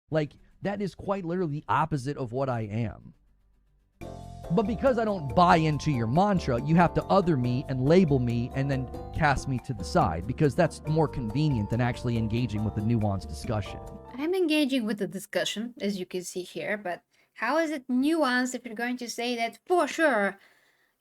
Like, that is quite literally the opposite of what I am. But because I don't buy into your mantra, you have to other me and label me and then cast me to the side, because that's more convenient than actually engaging with a nuanced discussion. I'm engaging with the discussion, as you can see here, but how is it nuanced if you're going to say that for sure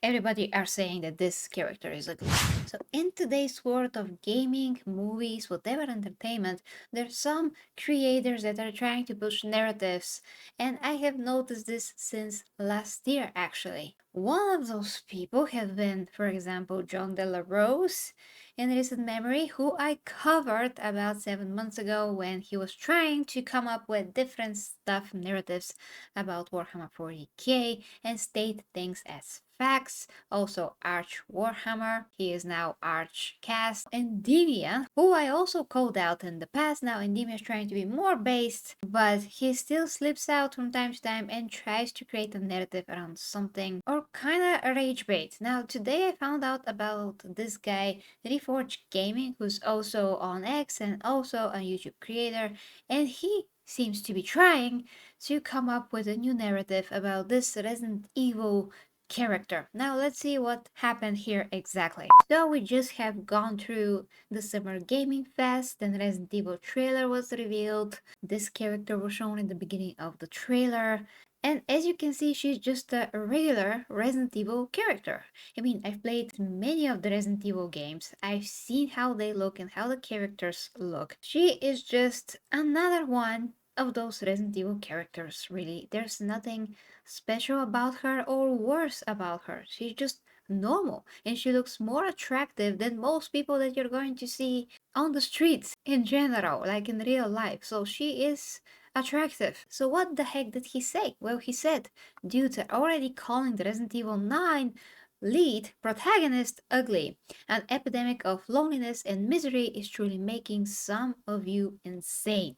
everybody are saying that this character is ugly? So in today's world of gaming, movies, whatever entertainment, there's some creators that are trying to push narratives, and I have noticed this since last year actually. One of those people have been, for example, John De La Rose in recent memory, who I covered about 7 months ago when he was trying to come up with different stuff, narratives about Warhammer 40k and state things as facts. Also, Arch Warhammer, he is now Archcast. Endymion, who I also called out in the past. Now, Endymion is trying to be more based, but he still slips out from time to time and tries to create a narrative around something or kinda rage bait. Now, today I found out about this guy, Reforge Gaming, who's also on X and also a YouTube creator, and he seems to be trying to come up with a new narrative about this Resident Evil character. Now let's see what happened here exactly. So we just have gone through the Summer Gaming Fest, then Resident Evil trailer was revealed. This character was shown in the beginning of the trailer. And as you can see, she's just a regular Resident Evil character. I mean, I've played many of the Resident Evil games. I've seen how they look and how the characters look. She is just another one of those Resident Evil characters, really. There's nothing special about her or worse about her. She's just normal and she looks more attractive than most people that you're going to see on the streets in general, like in real life. So she is attractive. So what the heck did he say? Well, he said, dudes are already calling the Resident Evil 9 lead protagonist ugly. An epidemic of loneliness and misery is truly making some of you insane.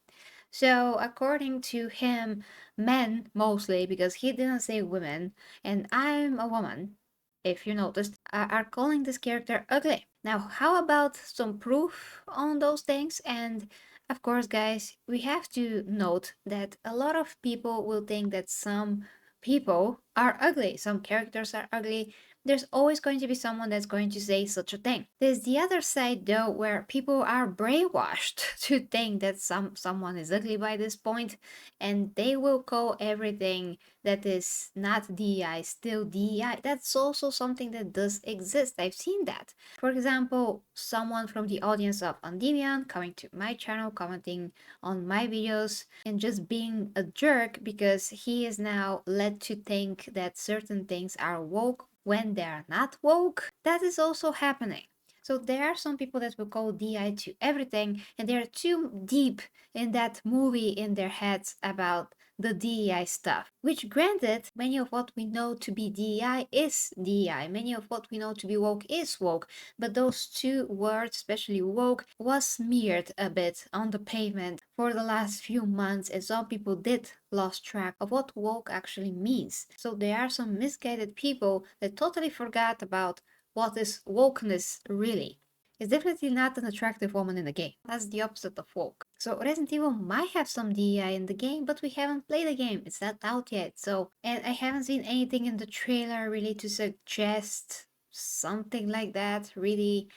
So, according to him, men mostly, because he didn't say women, and I'm a woman, if you noticed, are calling this character ugly. Now, how about some proof on those things? And of course, guys, we have to note that a lot of people will think that some people are ugly, some characters are ugly. There's always going to be someone that's going to say such a thing. There's the other side though, where people are brainwashed to think that someone is ugly by this point, and they will call everything that is not DEI still DEI. That's also something that does exist. I've seen that. For example, someone from the audience of Endymion coming to my channel, commenting on my videos, and just being a jerk because he is now led to think that certain things are woke when they are not woke. That is also happening. So there are some people that will call DI to everything, and they're too deep in that movie in their heads about the DEI stuff. Which granted, many of what we know to be DEI is DEI. Many of what we know to be woke is woke. But those two words, especially woke, was smeared a bit on the pavement for the last few months, and some people did lost track of what woke actually means. So there are some misguided people that totally forgot about what is wokeness really. It's definitely not an attractive woman in the game. That's the opposite of woke. So Resident Evil might have some DEI in the game, but we haven't played the game. It's not out yet. So, and I haven't seen anything in the trailer really to suggest something like that, really,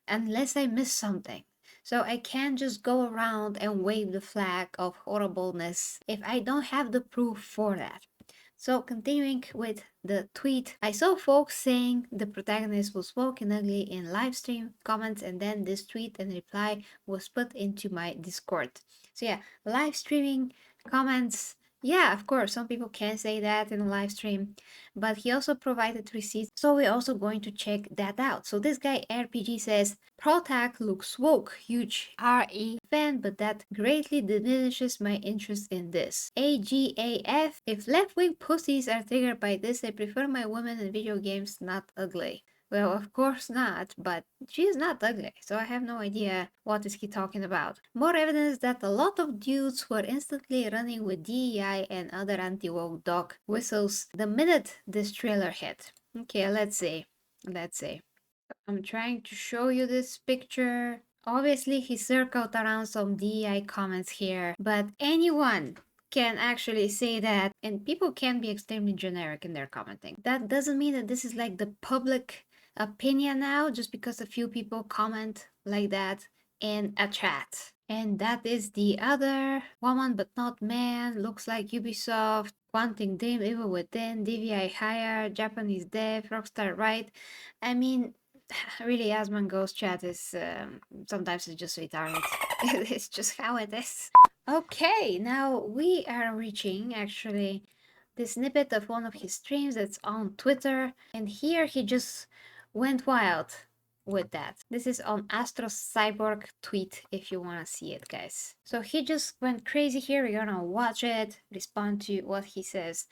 unless I missed something. So I can't just go around and wave the flag of horribleness if I don't have the proof for that. So continuing with the tweet, I saw folks saying the protagonist was woke and ugly in live stream comments, and then this tweet and reply was put into my Discord. So yeah, live streaming comments. Yeah, of course, some people can say that in a live stream, but he also provided receipts, so we're also going to check that out. So this guy RPG says, Protag looks woke, huge RE fan, but that greatly diminishes my interest in this. AGAF, if left-wing pussies are triggered by this, I prefer my women in video games not ugly. Well, of course not, but she's not ugly, so I have no idea what is he talking about. More evidence that a lot of dudes were instantly running with DEI and other anti-woke dog whistles the minute this trailer hit. Okay, let's see. I'm trying to show you this picture Obviously, he circled around some DEI comments here, but anyone can actually say that, and people can be extremely generic in their commenting. That doesn't mean that this is like the public opinion now, just because a few people comment like that in a chat. And that is the other woman but not man, looks like Ubisoft, Quantum Dream, Evil Within, DVI Higher, Japanese Dev, Rockstar Right. I mean, really, Asmongold's chat is sometimes it's just retarded. It's just how it is. Okay, now we are reaching actually the snippet of one of his streams that's on Twitter, and here he just went wild with that. This is on Astro Cyborg tweet if you want to see it, guys. So he just went crazy here. We're gonna watch it, respond to what he says.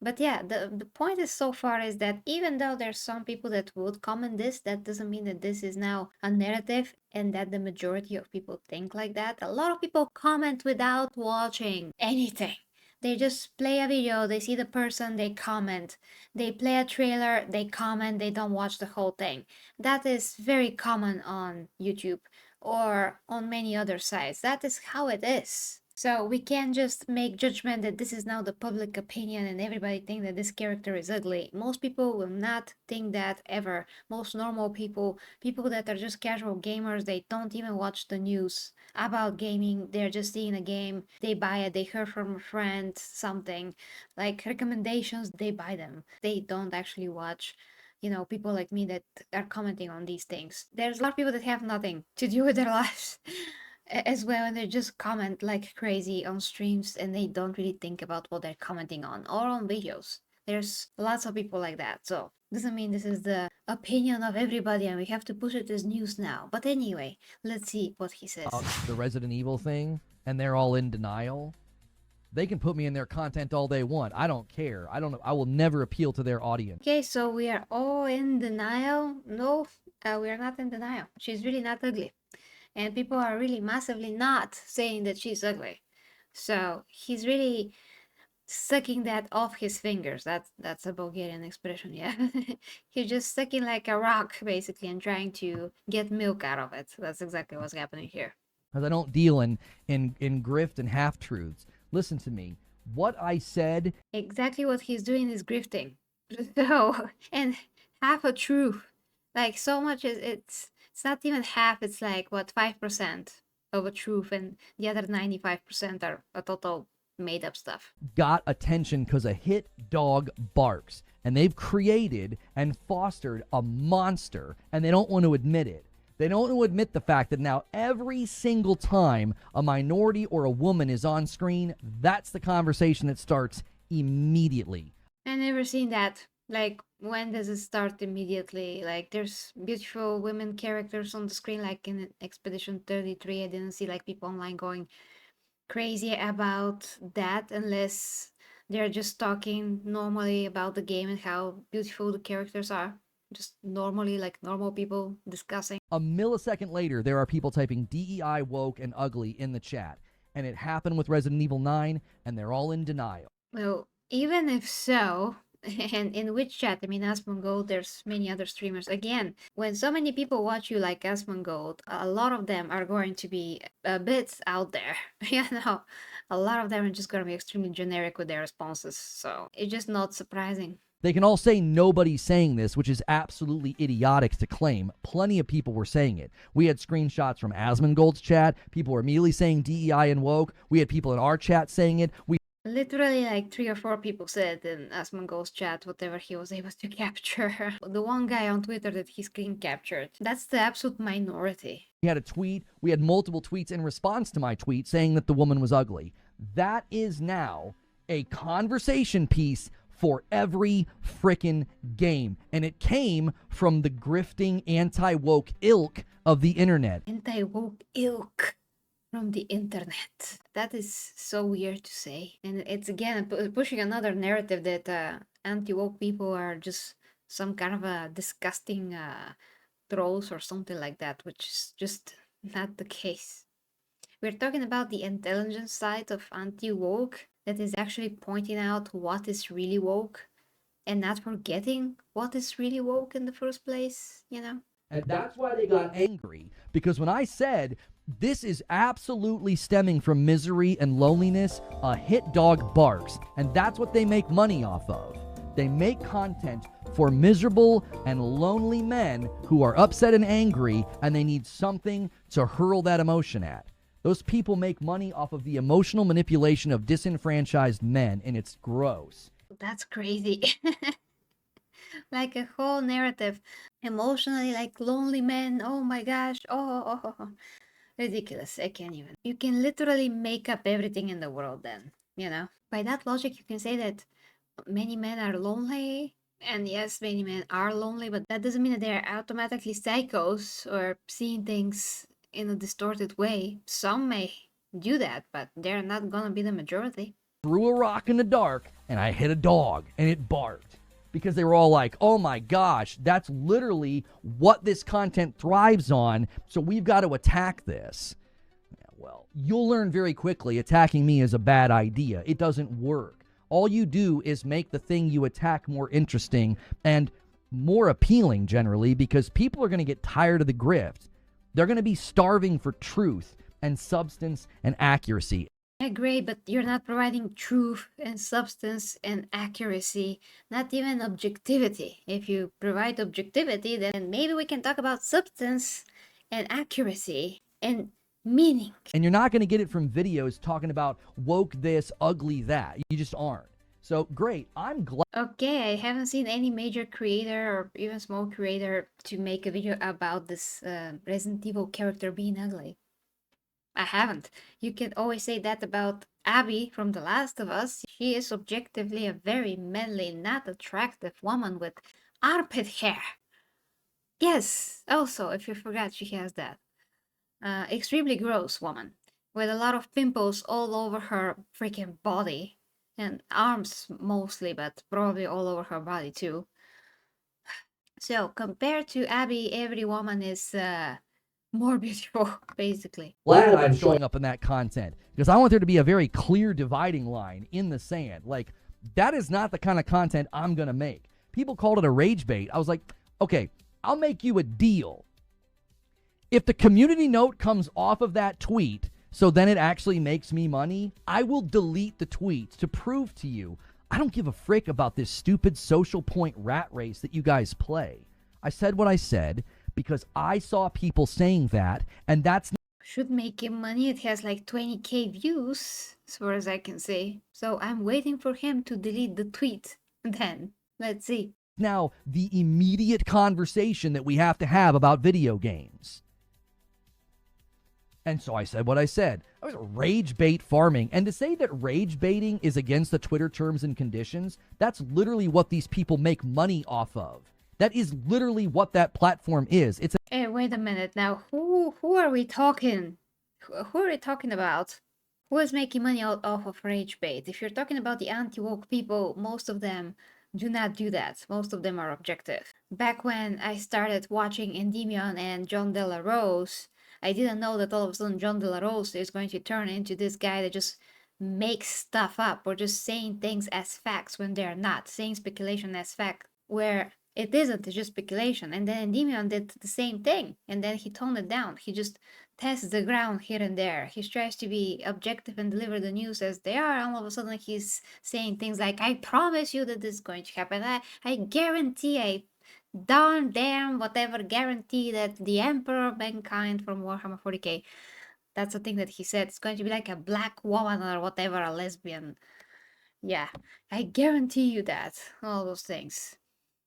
But yeah, the point is so far is that even though there's some people that would comment this, that doesn't mean that this is now a narrative and that the majority of people think like that. A lot of people comment without watching anything. They just play a video, they see the person, they comment. They play a trailer, they comment, they don't watch the whole thing. That is very common on YouTube or on many other sites. That is how it is. So we can't just make judgment that this is now the public opinion and everybody think that this character is ugly. Most people will not think that ever. Most normal people, people that are just casual gamers, they don't even watch the news about gaming. They're just seeing a game, they buy it, they heard from a friend something, like recommendations, they buy them. They don't actually watch, you know, people like me that are commenting on these things. There's a lot of people that have nothing to do with their lives as well, and they just comment like crazy on streams and they don't really think about what they're commenting on or on videos. There's lots of people like that, so doesn't mean this is the opinion of everybody and we have to push it as news now. But anyway, let's see what he says. The Resident Evil thing, and they're all in denial. They can put me in their content all they want. I don't care. I will never appeal to their audience. Okay, so we are all in denial. No, we are not in denial. She's really not ugly. And people are really massively not saying that she's ugly. So he's really sucking that off his fingers. That's a Bulgarian expression, yeah. He's just sucking like a rock, basically, and trying to get milk out of it. That's exactly what's happening here. Because I don't deal in grift and half-truths. Listen to me. What I said... Exactly what he's doing is grifting. So, and half a truth. Like, so much is... It's not even half, it's like, what, 5% of a truth, and the other 95% are a total made up stuff. Got attention because a hit dog barks, and they've created and fostered a monster, and they don't want to admit it. They don't want to admit the fact that now every single time a minority or a woman is on screen, that's the conversation that starts immediately. I've never seen that. Like, when does it start immediately? Like, there's beautiful women characters on the screen, like in Expedition 33. I didn't see like people online going crazy about that unless they're just talking normally about the game and how beautiful the characters are. Just normally, like normal people discussing. A millisecond later, there are people typing DEI, woke, and ugly in the chat. And it happened with Resident Evil 9, and they're all in denial. Well, even if so, and in which chat? I mean, Asmongold, there's many other streamers. Again, when so many people watch you like Asmongold, a lot of them are going to be a bit out there. You know, a lot of them are just going to be extremely generic with their responses. So it's just not surprising. They can all say nobody's saying this, which is absolutely idiotic to claim. Plenty of people were saying it. We had screenshots from Asmongold's chat. People were immediately saying DEI and woke. We had people in our chat saying it. Literally like 3 or 4 people said in Asmongold's chat whatever he was able to capture. The one guy on Twitter that he screen captured. That's the absolute minority. We had a tweet. We had multiple tweets in response to my tweet saying that the woman was ugly. That is now a conversation piece for every frickin' game. And it came from the grifting anti-woke ilk of the internet. Anti-woke ilk from the internet. That is so weird to say. And it's again pushing another narrative that anti-woke people are just some kind of a disgusting trolls or something like that, which is just not the case. We're talking about the intelligence side of anti-woke that is actually pointing out what is really woke and not forgetting what is really woke in the first place, you know? And that's why they got angry. Because when I said this is absolutely stemming from misery and loneliness, a hit dog barks. And that's what they make money off of. They make content for miserable and lonely men who are upset and angry, and they need something to hurl that emotion at. Those people make money off of the emotional manipulation of disenfranchised men, and it's gross. That's crazy. Like a whole narrative. Emotionally, like lonely men. Oh my gosh. Oh. Ridiculous. I can't even. You can literally make up everything in the world then, you know? By that logic, you can say that many men are lonely. And yes, many men are lonely, but that doesn't mean that they're automatically psychos or seeing things in a distorted way. Some may do that, but they're not gonna be the majority. Threw a rock in the dark, and I hit a dog, and it barked. Because they were all like, oh my gosh, that's literally what this content thrives on, so we've got to attack this. Yeah, well, you'll learn very quickly attacking me is a bad idea. It doesn't work. All you do is make the thing you attack more interesting and more appealing generally, because people are going to get tired of the grift. They're going to be starving for truth and substance and accuracy. I agree, but you're not providing truth and substance and accuracy, not even objectivity. If you provide objectivity, then maybe we can talk about substance and accuracy and meaning. And you're not going to get it from videos talking about woke this, ugly that. You just aren't. So great, I'm glad. Okay, I haven't seen any major creator or even small creator to make a video about this Resident Evil character being ugly. I haven't. You can always say that about Abby from The Last of Us. She is objectively a very manly, not attractive woman with armpit hair. Yes, also, if you forgot, she has that. Extremely gross woman with a lot of pimples all over her freaking body and arms mostly, but probably all over her body too. So compared to Abby, every woman is more beautiful, basically. Glad I'm showing up in that content because I want there to be a very clear dividing line in the sand. Like, that is not the kind of content I'm going to make. People called it a rage bait. I was like, okay, I'll make you a deal. If the community note comes off of that tweet, so then it actually makes me money, I will delete the tweets to prove to you I don't give a frick about this stupid social point rat race that you guys play. I said what I said because I saw people saying that, and that's should make him money. It has like 20k views, as far as I can see. So I'm waiting for him to delete the tweet. Then, let's see. Now, the immediate conversation that we have to have about video games. And so I said what I said. I was rage bait farming. And to say that rage baiting is against the Twitter terms and conditions, that's literally what these people make money off of. That is literally what that platform is. It's Hey, wait a minute now. Who are we talking? Who are we talking about? Who is making money off of rage bait? If you're talking about the anti-woke people, most of them do not do that. Most of them are objective. Back when I started watching Endymion and John De La Rose, I didn't know that all of a sudden John De La Rose is going to turn into this guy that just makes stuff up or just saying things as facts when they're not, saying speculation as fact, where it isn't, it's just speculation. And then Endymion did the same thing, and then he toned it down. He just tests the ground here and there. He tries to be objective and deliver the news as they are, and all of a sudden he's saying things like, I promise you that this is going to happen. I guarantee, I darn damn whatever guarantee that the Emperor of Mankind from Warhammer 40k, that's the thing that he said, it's going to be like a black woman or whatever, a lesbian. Yeah, I guarantee you that. All those things.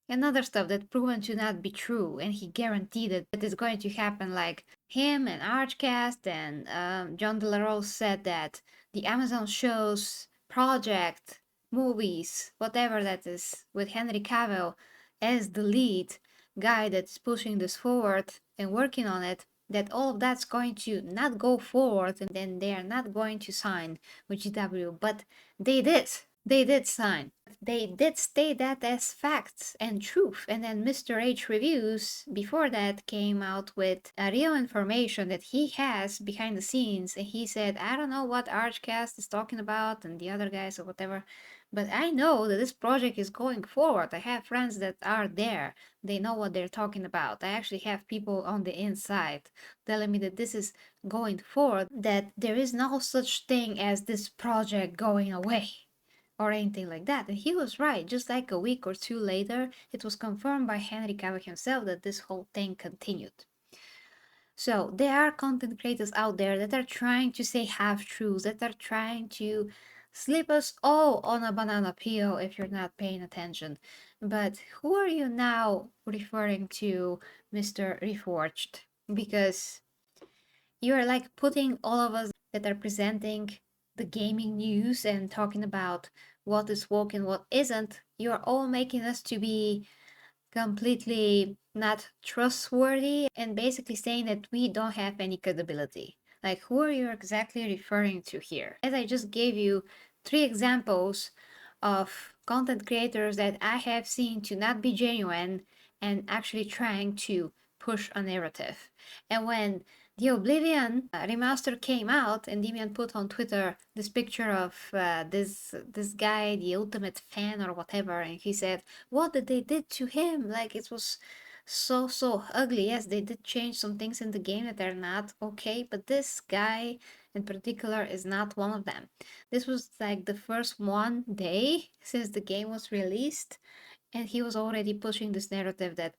And other stuff that proven to not be true, and he guaranteed that it's going to happen, like him and Archcast and John De La Rose said that the Amazon shows, project, movies, whatever that is, with Henry Cavill as the lead guy that's pushing this forward and working on it, that all of that's going to not go forward, and then they are not going to sign with GW, but they did. They did sign. They did state that as facts and truth. And then Mr. H Reviews, before that, came out with real information that he has behind the scenes. And he said, I don't know what Archcast is talking about and the other guys or whatever, but I know that this project is going forward. I have friends that are there. They know what they're talking about. I actually have people on the inside telling me that this is going forward, that there is no such thing as this project going away or anything like that. And he was right. Just like a week or two later, it was confirmed by Henry Cavill himself that this whole thing continued. So there are content creators out there that are trying to say half truths, that are trying to slip us all on a banana peel if you're not paying attention. But who are you now referring to, Mr. Reforged? Because you're like putting all of us that are presenting the gaming news and talking about what is woke and what isn't, you're all making us to be completely not trustworthy and basically saying that we don't have any credibility. Like, who are you exactly referring to here? As I just gave you 3 examples of content creators that I have seen to not be genuine and actually trying to push a narrative. And when the Oblivion remaster came out, and Demian put on Twitter this picture of this guy, the ultimate fan or whatever, and he said, "What did they did to him? Like it was so ugly." Yes, they did change some things in the game that are not okay, but this guy in particular is not one of them. This was like the first one day since the game was released, and he was already pushing this narrative that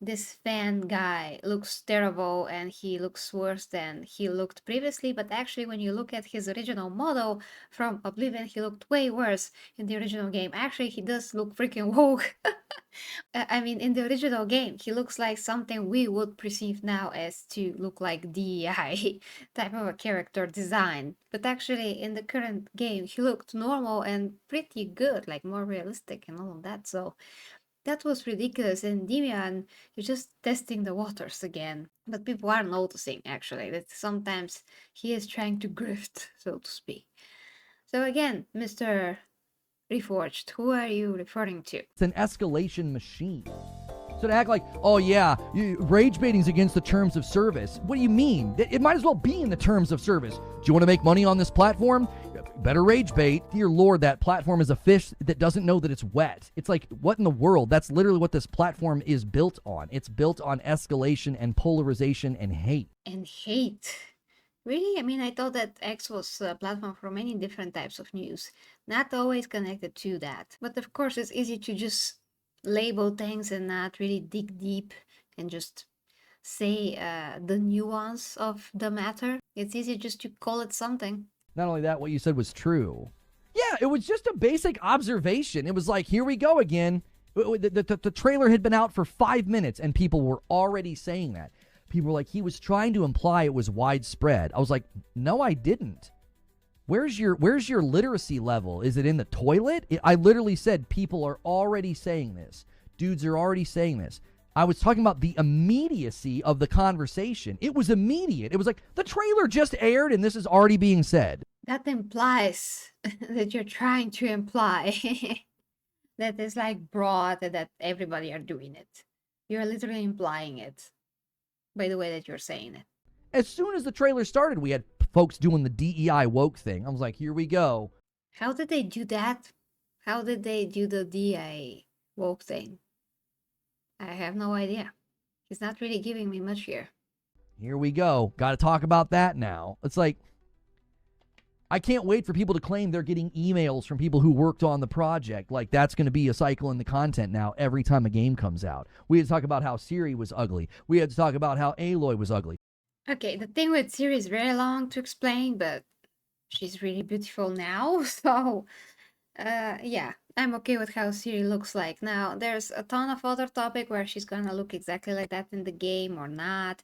this fan guy looks terrible and he looks worse than he looked previously, but actually when you look at his original model from Oblivion, he looked way worse in the original game. Actually, he does look freaking woke. I mean, in the original game, he looks like something we would perceive now as to look like DEI type of a character design. But actually, in the current game, he looked normal and pretty good, like more realistic and all of that. So that was ridiculous. And Demian is just testing the waters again. But people are noticing, actually, that sometimes he is trying to grift, so to speak. So again, Mr. Reforged, who are you referring to? It's an escalation machine. So to act like, oh yeah, rage baiting's against the terms of service. What do you mean? It might as well be in the terms of service. Do you want to make money on this platform? Better rage bait. Dear Lord, that platform is a fish that doesn't know that it's wet. It's like, what in the world? That's literally what this platform is built on. It's built on escalation and polarization and hate. And hate. Really? I mean, I thought that X was a platform for many different types of news, not always connected to that. But of course, it's easy to just label things and not really dig deep and just say the nuance of the matter. It's easy just to call it something. Not only that, what you said was true. Yeah, it was just a basic observation. It was like, here we go again. The trailer had been out for 5 minutes and people were already saying that. People were like, he was trying to imply it was widespread. I was like, no, I didn't. Where's your literacy level? Is it in the toilet? I literally said people are already saying this. Dudes are already saying this. I was talking about the immediacy of the conversation. It was immediate. It was like, the trailer just aired and this is already being said. That implies that you're trying to imply that it's like broad and that everybody are doing it. You're literally implying it by the way that you're saying it. As soon as the trailer started, we had folks doing the DEI woke thing. I was like, here we go. How did they do that? How did they do the DEI woke thing? I have no idea. He's not really giving me much here. Here we go. Got to talk about that now. It's like, I can't wait for people to claim they're getting emails from people who worked on the project. Like, that's going to be a cycle in the content now every time a game comes out. We had to talk about how Siri was ugly. We had to talk about how Aloy was ugly. Okay, the thing with Siri is very long to explain, but she's really beautiful now. So, yeah, I'm okay with how Siri looks like. Now, there's a ton of other topic where she's gonna look exactly like that in the game or not.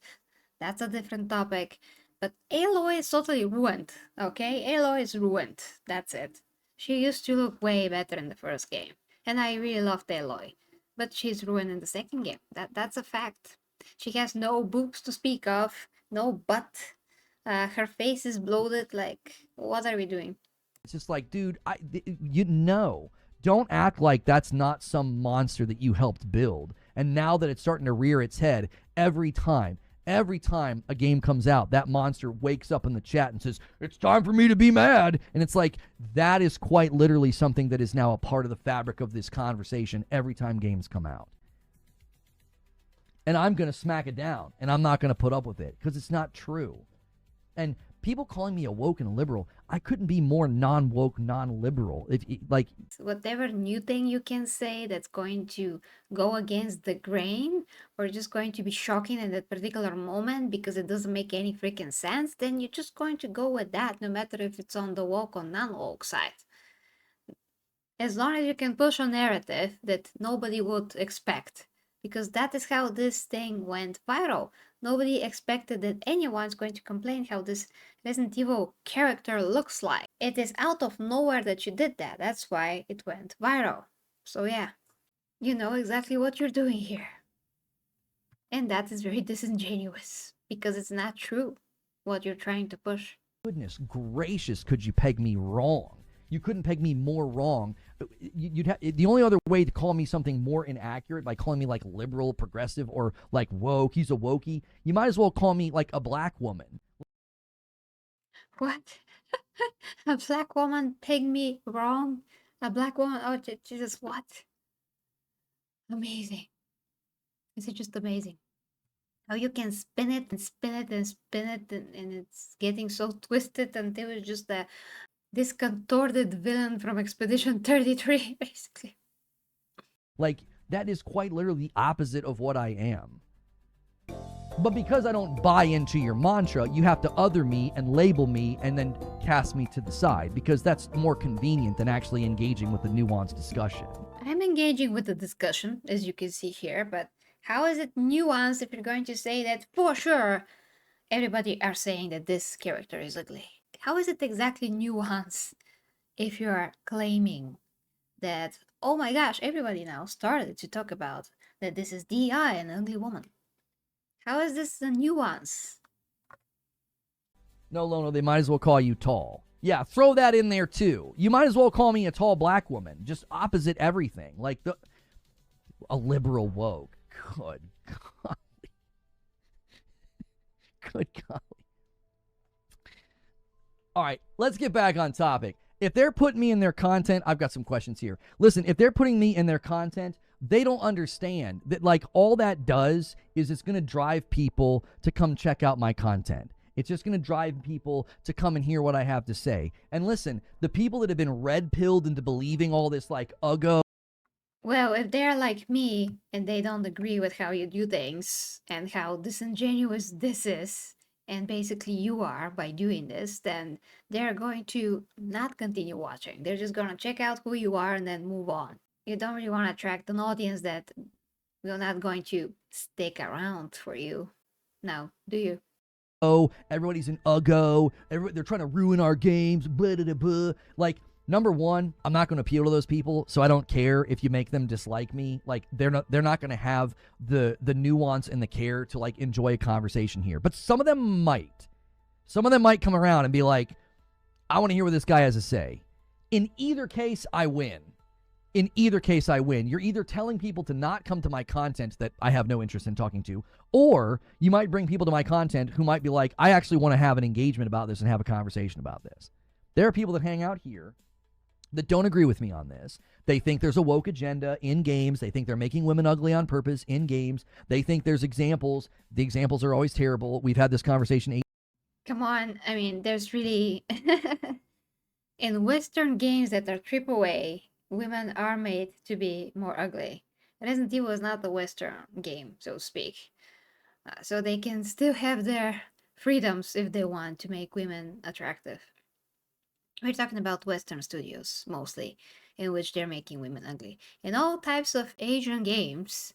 That's a different topic. But Aloy is totally ruined, okay? Aloy is ruined. That's it. She used to look way better in the first game. And I really loved Aloy. But she's ruined in the second game. That's a fact. She has no boobs to speak of, no butt. Her face is bloated. Like, what are we doing? It's just like, dude, you know, don't act like that's not some monster that you helped build. And now that it's starting to rear its head every time a game comes out, that monster wakes up in the chat and says, it's time for me to be mad. And it's like, that is quite literally something that is now a part of the fabric of this conversation every time games come out. And I'm going to smack it down, and I'm not going to put up with it because it's not true. And people calling me a woke and liberal, I couldn't be more non-woke, non-liberal. If like, whatever new thing you can say that's going to go against the grain or just going to be shocking in that particular moment because it doesn't make any freaking sense, then you're just going to go with that, no matter if it's on the woke or non-woke side. As long as you can push a narrative that nobody would expect, because that is how this thing went viral. Nobody expected that anyone's going to complain how this Resident Evil character looks like. It is out of nowhere that you did that. That's why it went viral. So yeah, you know exactly what you're doing here. And that is very disingenuous, because it's not true what you're trying to push. Goodness gracious, could you peg me wrong? You couldn't peg me more wrong. The only other way to call me something more inaccurate, like calling me like liberal, progressive, or like woke, he's a wokey, you might as well call me like a black woman. What? A black woman pegged me wrong? A black woman? Oh, Jesus, what? Amazing. Is it just amazing? How you can spin it and spin it and spin it, and it's getting so twisted until it's just this contorted villain from Expedition 33, basically. Like, that is quite literally the opposite of what I am. But because I don't buy into your mantra, you have to other me and label me and then cast me to the side, because that's more convenient than actually engaging with the nuanced discussion. I'm engaging with the discussion, as you can see here, but how is it nuanced if you're going to say that for sure everybody are saying that this character is ugly? How is it exactly nuanced if you are claiming that, oh my gosh, everybody now started to talk about that this is DI, an ugly woman? How is this a nuance? No, Lono, they might as well call you tall. Yeah, throw that in there too. You might as well call me a tall black woman. Just opposite everything. Like a liberal woke. Good golly. Good golly. All right, let's get back on topic. If they're putting me in their content, I've got some questions here. Listen, if they're putting me in their content, they don't understand that, like, all that does is it's going to drive people to come check out my content. It's just going to drive people to come and hear what I have to say. And listen, the people that have been red-pilled into believing all this, like, uggo. Well, if they're like me and they don't agree with how you do things and how disingenuous this is, and basically you are by doing this, then they're going to not continue watching. They're just going to check out who you are and then move on. You don't really want to attract an audience that will not going to stick around for you. No, do you? Oh, everybody's an uggo. They're trying to ruin our games. Blah, blah, blah. Like, number one, I'm not going to appeal to those people, so I don't care if you make them dislike me. Like, they're not going to have the nuance and the care to, like, enjoy a conversation here. But some of them might. Some of them might come around and be like, I want to hear what this guy has to say. In either case, I win. In either case, I win. You're either telling people to not come to my content that I have no interest in talking to, or you might bring people to my content who might be like, I actually want to have an engagement about this and have a conversation about this. There are people that hang out here that don't agree with me on this. They think there's a woke agenda in games. They think they're making women ugly on purpose in games. They think there's examples. The examples are always terrible. We've had this conversation. Come on. I mean, there's really... in Western games that are AAA, women are made to be more ugly. Resident Evil is not a Western game, so to speak. So they can still have their freedoms if they want to make women attractive. We're talking about Western studios, mostly, in which they're making women ugly. In all types of Asian games,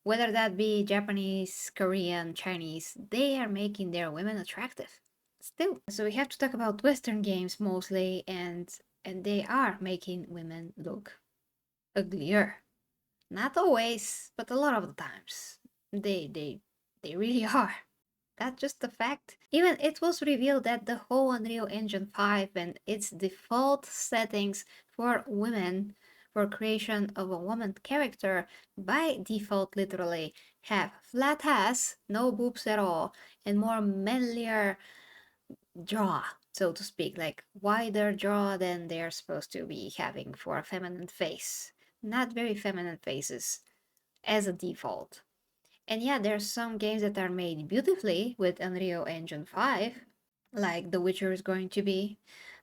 whether that be Japanese, Korean, Chinese, they are making their women attractive. Still. So we have to talk about Western games mostly, and they are making women look uglier. Not always, but a lot of the times. They really are. That's just a fact. Even it was revealed that the whole Unreal Engine 5 and its default settings for women, for creation of a woman character, by default literally, have flat ass, no boobs at all, and more manlier jaw, so to speak, like wider jaw than they're supposed to be having for a feminine face. Not very feminine faces as a default. And yeah, there's some games that are made beautifully with Unreal Engine 5, like The Witcher is going to be,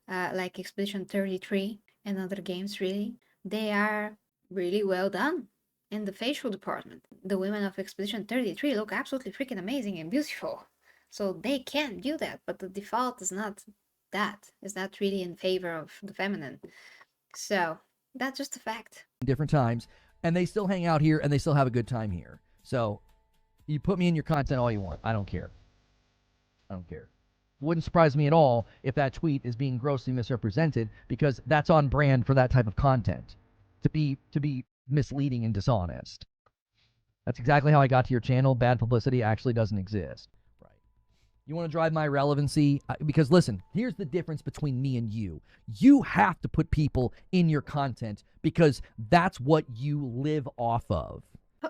like Expedition 33 and other games, really. They are really well done in the facial department. The women of Expedition 33 look absolutely freaking amazing and beautiful. So they can do that, but the default is not that. It's not really in favor of the feminine. So that's just a fact. Different times, and they still hang out here and they still have a good time here. So you put me in your content all you want. I don't care. I don't care. Wouldn't surprise me at all if that tweet is being grossly misrepresented, because that's on brand for that type of content, to be misleading and dishonest. That's exactly how I got to your channel. Bad publicity actually doesn't exist. Right. You want to drive my relevancy? Because listen, here's the difference between me and you. You have to put people in your content because that's what you live off of.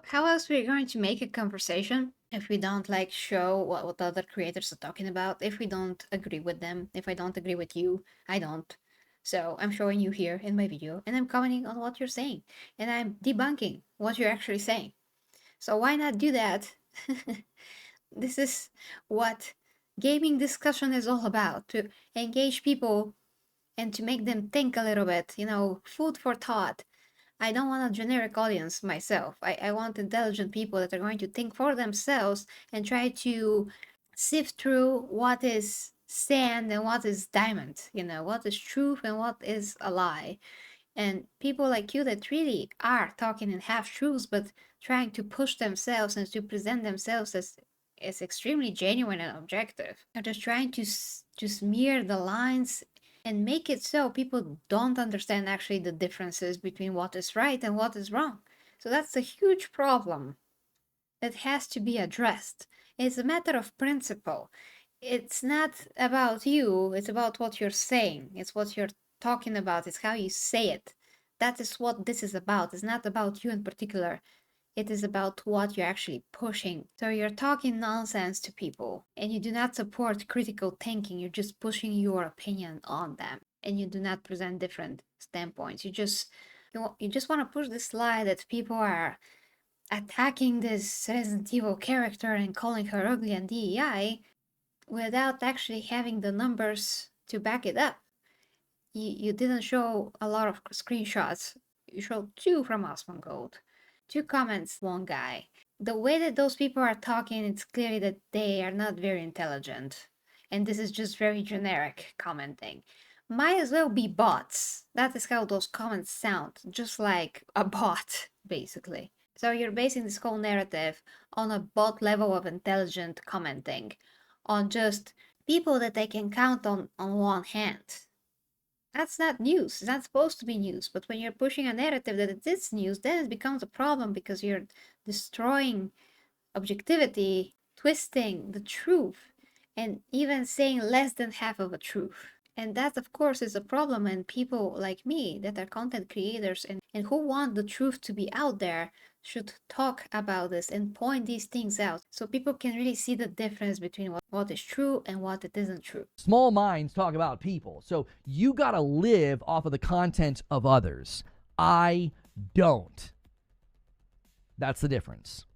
How else are we going to make a conversation if we don't like show what other creators are talking about? If we don't agree with them, if I don't agree with you, I don't. So I'm showing you here in my video and I'm commenting on what you're saying and I'm debunking what you're actually saying. So why not do that? This is what gaming discussion is all about, to engage people and to make them think a little bit, food for thought. I don't want a generic audience myself. I want intelligent people that are going to think for themselves and try to sift through what is sand and what is diamond, what is truth and what is a lie. And people like you that really are talking in half truths but trying to push themselves and to present themselves as extremely genuine and objective. They're just trying to smear the lines and make it so people don't understand actually the differences between what is right and what is wrong. So that's a huge problem that has to be addressed. It's a matter of principle. It's not about you, it's about what you're saying, it's what you're talking about, it's how you say it. That is what this is about. It's not about you in particular. It is about what you're actually pushing. So you're talking nonsense to people and you do not support critical thinking. You're just pushing your opinion on them and you do not present different standpoints. You just want to push this lie that people are attacking this Resident Evil character and calling her ugly and DEI without actually having the numbers to back it up. You didn't show a lot of screenshots. You showed 2 from Asmongold. 2 comments, 1 guy. The way that those people are talking, it's clearly that they are not very intelligent. And this is just very generic commenting. Might as well be bots. That is how those comments sound, just like a bot, basically. So you're basing this whole narrative on a bot level of intelligent commenting, on just people that they can count on one hand. That's not news. It's not supposed to be news. But when you're pushing a narrative that it is news, then it becomes a problem because you're destroying objectivity, twisting the truth, and even saying less than half of a truth. And that, of course, is a problem. And people like me that are content creators and who want the truth to be out there should talk about this and point these things out so people can really see the difference between what is true and what it isn't true. Small minds talk about people. So you got to live off of the content of others. I don't. That's the difference.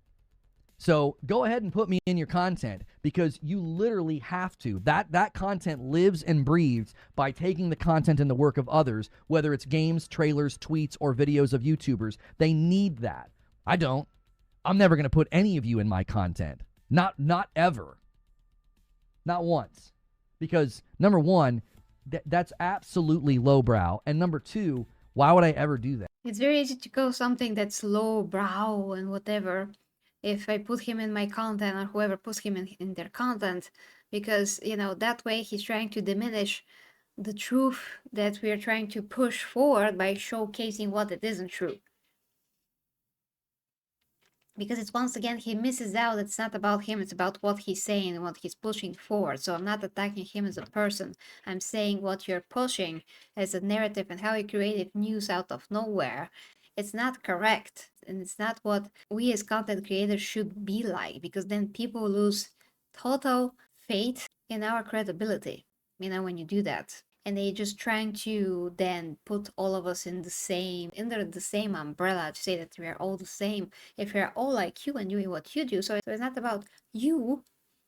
So go ahead and put me in your content because you literally have to. That content lives and breathes by taking the content and the work of others, whether it's games, trailers, tweets, or videos of YouTubers. They need that. I don't. I'm never going to put any of you in my content. Not ever. Not once. Because number one, that's absolutely lowbrow. And number two, why would I ever do that? It's very easy to go something that's lowbrow and whatever if I put him in my content or whoever puts him in their content, because, that way he's trying to diminish the truth that we are trying to push forward by showcasing what it isn't true. because it's once again he misses out. It's not about him, it's about what he's saying and what he's pushing forward. So I'm not attacking him as a person, I'm saying what you're pushing as a narrative and how you created news out of nowhere. It's not correct, and it's not what we as content creators should be like, because then people lose total faith in our credibility, when you do that. And they just trying to then put all of us in the same under the same umbrella to say that we are all the same if we are all like you and doing what you do. So it's not about you,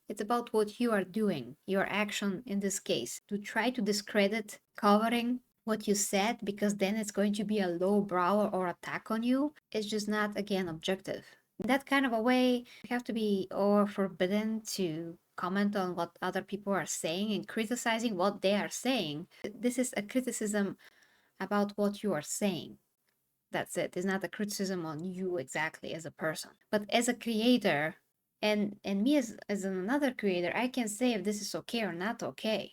it's about what you are doing, your action in this case, to try to discredit covering what you said, because then it's going to be a low brow or attack on you. It's just not, again, objective. In that kind of a way, you have to be or forbidden to comment on what other people are saying and criticizing what they are saying. This is a criticism about what you are saying. That's it. It's not a criticism on you exactly as a person. But as a creator, and me as another creator, I can say if this is okay or not okay.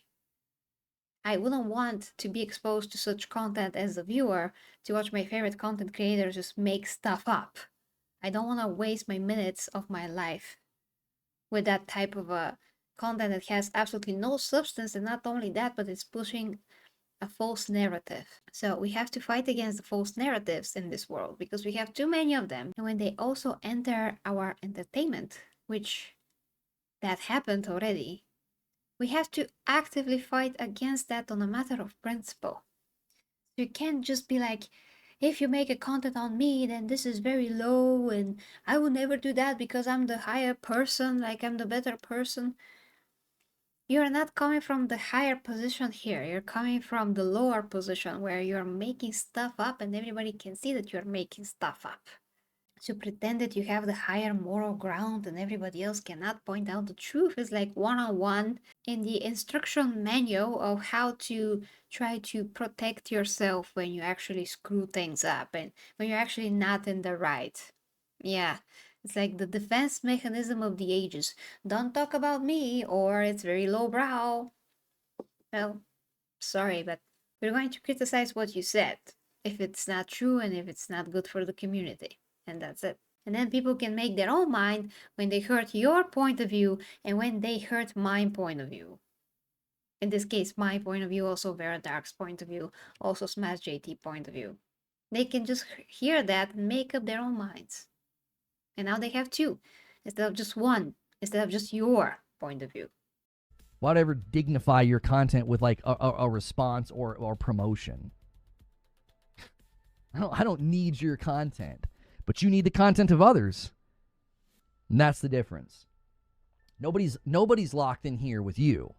I wouldn't want to be exposed to such content as a viewer, to watch my favorite content creators just make stuff up. I don't want to waste my minutes of my life with that type of a content that has absolutely no substance, and not only that, but it's pushing a false narrative. So we have to fight against the false narratives in this world, because we have too many of them. And when they also enter our entertainment, which that happened already, we have to actively fight against that on a matter of principle. You can't just be like, if you make a content on me, then this is very low, and I will never do that because I'm the higher person, like I'm the better person. You're not coming from the higher position here. You're coming from the lower position where you're making stuff up and everybody can see that you're making stuff up. To pretend that you have the higher moral ground and everybody else cannot point out the truth is like one-on-one in the instruction manual of how to try to protect yourself when you actually screw things up and when you're actually not in the right. Yeah, it's like the defense mechanism of the ages. Don't talk about me or it's very lowbrow. Well, sorry, but we're going to criticize what you said if it's not true and if it's not good for the community. And that's it. And then people can make their own mind when they heard your point of view and when they heard my point of view. In this case, my point of view, also Vera Dark's point of view, also Smash JT point of view. They can just hear that and make up their own minds. And now they have two, instead of just one, instead of just your point of view. Why ever dignify your content with like a response or promotion? I don't need your content, but you need the content of others. And that's the difference. Nobody's locked in here with you.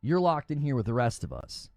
You're locked in here with the rest of us.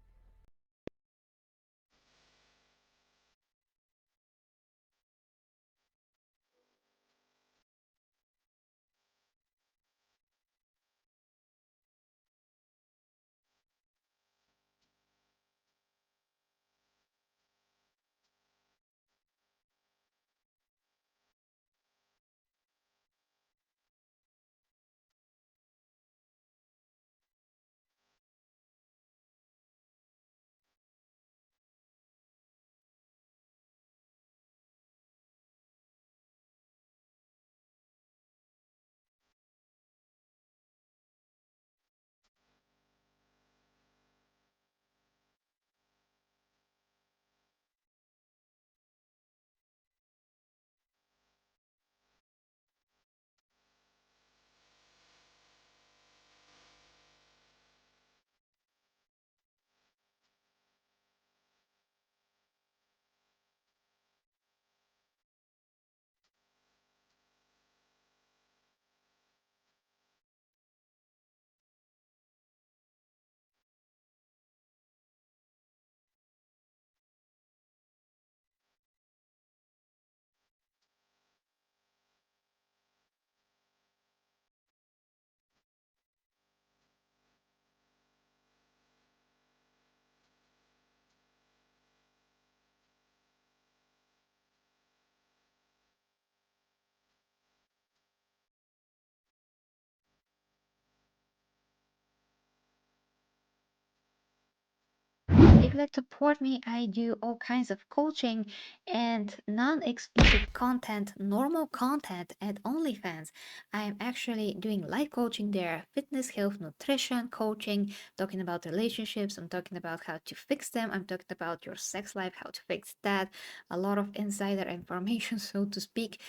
If you'd like to support me, I do all kinds of coaching and non-explicit content, normal content at OnlyFans. I'm actually doing life coaching there, fitness, health, nutrition coaching, talking about relationships. I'm talking about how to fix them. I'm talking about your sex life, how to fix that. A lot of insider information, so to speak,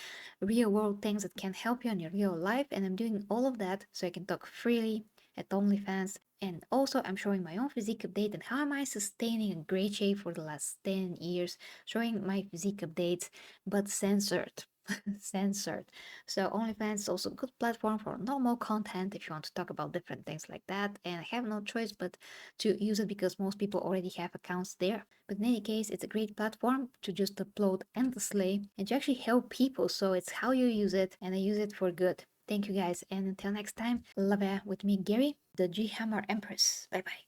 real world things that can help you in your real life. And I'm doing all of that so I can talk freely at OnlyFans. And also, I'm showing my own physique update and how am I sustaining a great shape for the last 10 years, showing my physique updates, but censored. Censored. So OnlyFans is also a good platform for normal content if you want to talk about different things like that. And I have no choice but to use it because most people already have accounts there. But in any case, it's a great platform to just upload endlessly and to actually help people. So it's how you use it, and I use it for good. Thank you guys, and until next time, love ya with me, Gary, the G Hammer Empress. Bye bye.